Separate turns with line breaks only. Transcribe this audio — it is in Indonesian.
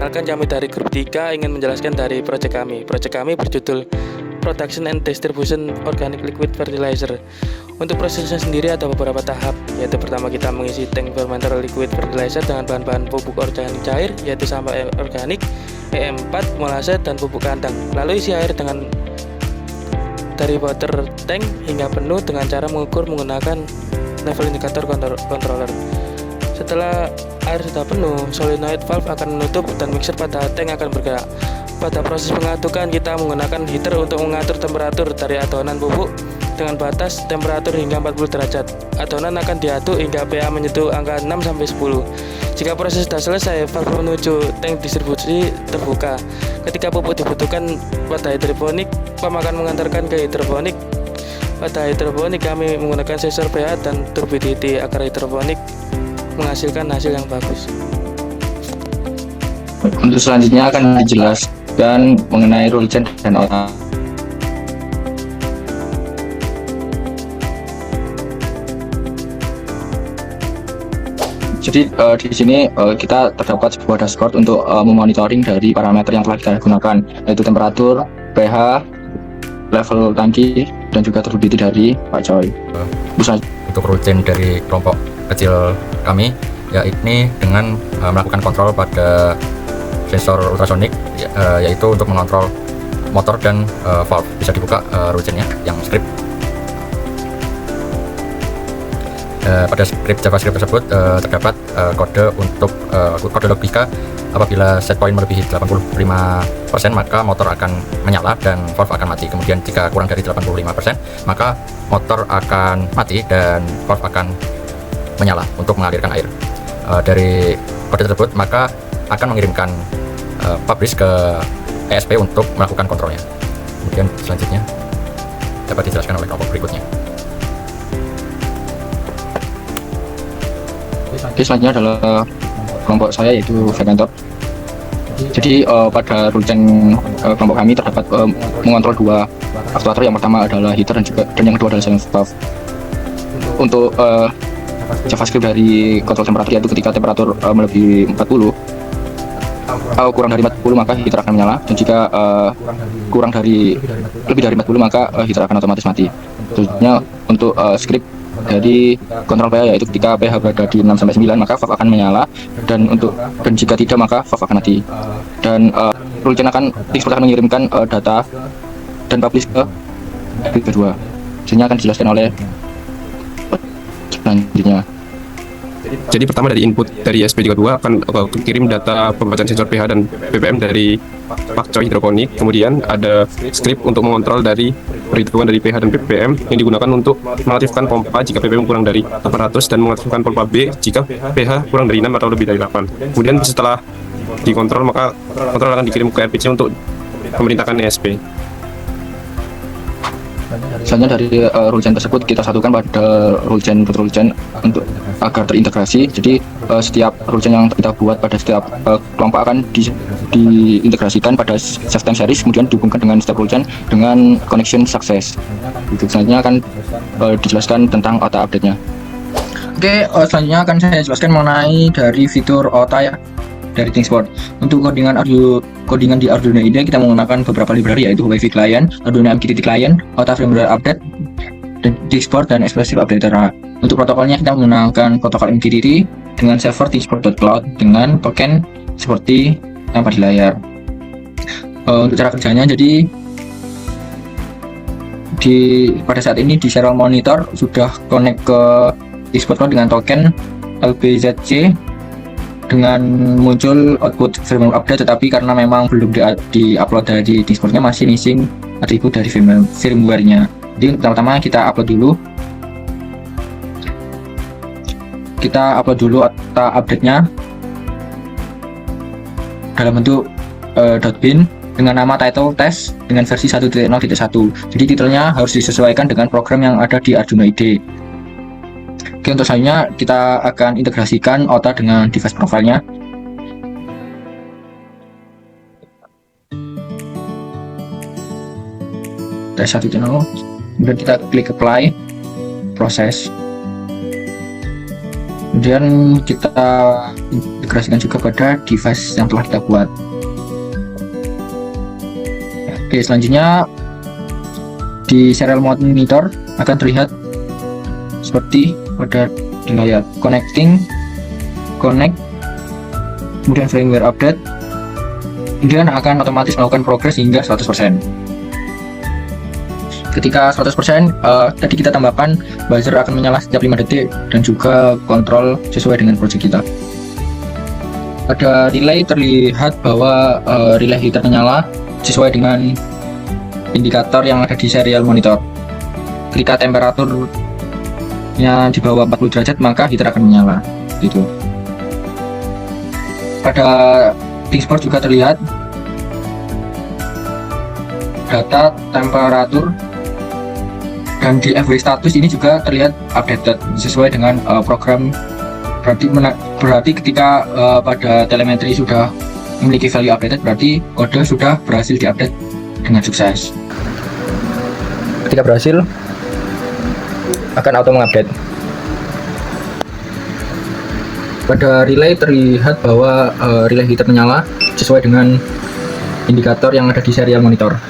Perkenalkan, kami dari grup 3 ingin menjelaskan dari proyek kami. Proyek kami berjudul Production and Distribution Organic Liquid Fertilizer. Untuk prosesnya sendiri ada beberapa tahap, yaitu pertama kita mengisi tank fermenter liquid fertilizer dengan bahan-bahan pupuk organik cair, yaitu sampah organik, EM4, molase, dan pupuk kandang. Lalu isi air dari water tank hingga penuh dengan cara mengukur menggunakan level indikator controller. Setelah air sudah penuh, solenoid valve akan menutup dan mixer pada tank akan bergerak. Pada proses pengatukan, kita menggunakan heater untuk mengatur temperatur dari adonan pupuk dengan batas temperatur hingga 40 derajat. Adonan akan diaduk hingga pH menyentuh angka 6-10. Jika proses sudah selesai, valve menuju tank distribusi terbuka. Ketika pupuk dibutuhkan pada hidroponik, pump akan mengantarkan ke hidroponik. Pada hidroponik, kami menggunakan sensor pH dan turbidity agar hidroponik menghasilkan hasil yang bagus.
Untuk selanjutnya akan dijelaskan mengenai rule chain dan OTA. Jadi di sini kita terdapat sebuah dashboard untuk memonitoring dari parameter yang telah kita gunakan, yaitu temperatur, pH, level tangki, dan juga turbidity dari Pak Choi.
Untuk rule chain dari kelompok kecil kami, yakni dengan melakukan kontrol pada sensor ultrasonik, yaitu untuk mengontrol motor dan valve. Bisa dibuka rule chain-nya yang script. Pada script JavaScript tersebut terdapat kode untuk kode logika. Apabila set point melebihi 85%, maka motor akan menyala dan valve akan mati. Kemudian jika kurang dari 85%, maka motor akan mati dan valve akan menyala untuk mengalirkan air. Dari kode tersebut maka akan mengirimkan publish ke ESP untuk melakukan kontrolnya. Kemudian selanjutnya dapat dijelaskan oleh kelompok berikutnya.
Oke, selanjutnya adalah kelompok saya, yaitu Fermentor. Jadi pada rule chain kelompok kami terdapat mengontrol dua aktuator. Yang pertama adalah heater dan yang kedua adalah silent valve. Untuk JavaScript dari kontrol temperatur, yaitu ketika temperatur melebihi 40 kurang dari 40 maka heater akan menyala, dan jika lebih dari 40 maka heater akan otomatis mati. Selanjutnya untuk script dari kontrol pH, yaitu ketika pH berada di 6-9 maka valve akan menyala, dan jika tidak maka valve akan mati. Dan rule chain akan mengirimkan data dan publish ke kedua. Selanjutnya akan dijelaskan oleh selanjutnya.
Jadi pertama dari input dari SP32 akan kirim data pembacaan sensor pH dan ppm dari Pak Choi hidroponik. Kemudian ada script untuk mengontrol dari perhitungan dari pH dan ppm yang digunakan untuk mengaktifkan pompa jika ppm kurang dari 800 dan mengaktifkan pompa B jika pH kurang dari 6 atau lebih dari 8. Kemudian setelah dikontrol maka kontrol akan dikirim ke RPC untuk memerintahkan ESP.
Selanjutnya dari rule chain tersebut kita satukan pada rule chain untuk agar terintegrasi. Jadi setiap rule chain yang kita buat pada setiap kelompok akan diintegrasikan pada save time series, kemudian dihubungkan dengan setiap rule chain dengan connection success. Selanjutnya akan dijelaskan tentang OTA update-nya. Oke, selanjutnya akan saya jelaskan mengenai dari fitur OTA ya, dari ThinkSpot. Untuk codingan di Arduino IDE kita menggunakan beberapa library, yaitu Wi-Fi Client, Arduino MQTT Client, OTA Firmware Update, dan ThinkSpot, dan Expressive Updater. Untuk protokolnya kita menggunakan protokol MQTT dengan server thinkspot.cloud dengan token seperti nampak di layar. Untuk cara kerjanya, jadi pada saat ini di serial monitor sudah connect ke ThinkSpot Cloud dengan token LBZC dengan muncul output firmware update, tetapi karena memang belum di-upload dari ThinkSpot-nya, masih missing atribut dari firmware-nya. Jadi pertama-tama kita upload dulu OTA update-nya dalam bentuk .bin dengan nama title test dengan versi 1.0.1. Jadi titelnya harus disesuaikan dengan program yang ada di Arduino IDE. Oke, untuk selanjutnya kita akan integrasikan OTA dengan device profile-nya. Tes 1.0, kemudian kita klik apply, proses. Kemudian kita integrasikan juga pada device yang telah kita buat. Oke, selanjutnya di serial monitor akan terlihat seperti pada di layar connect, kemudian firmware update, kemudian akan otomatis melakukan progres hingga 100%. Ketika 100%, tadi kita tambahkan buzzer akan menyala setiap 5 detik dan juga kontrol sesuai dengan project kita. Pada relay terlihat bahwa relay heater menyala sesuai dengan indikator yang ada di serial monitor. Ketika temperaturnya di bawah 40 derajat maka heater akan menyala gitu. Pada dashboard juga terlihat data temperatur, dan di FW status ini juga terlihat updated sesuai dengan program. Berarti ketika pada telemetri sudah memiliki value updated, berarti kode sudah berhasil diupdate dengan sukses. Ketika berhasil akan auto mengupdate. Pada relay terlihat bahwa relay heater menyala sesuai dengan indikator yang ada di serial monitor.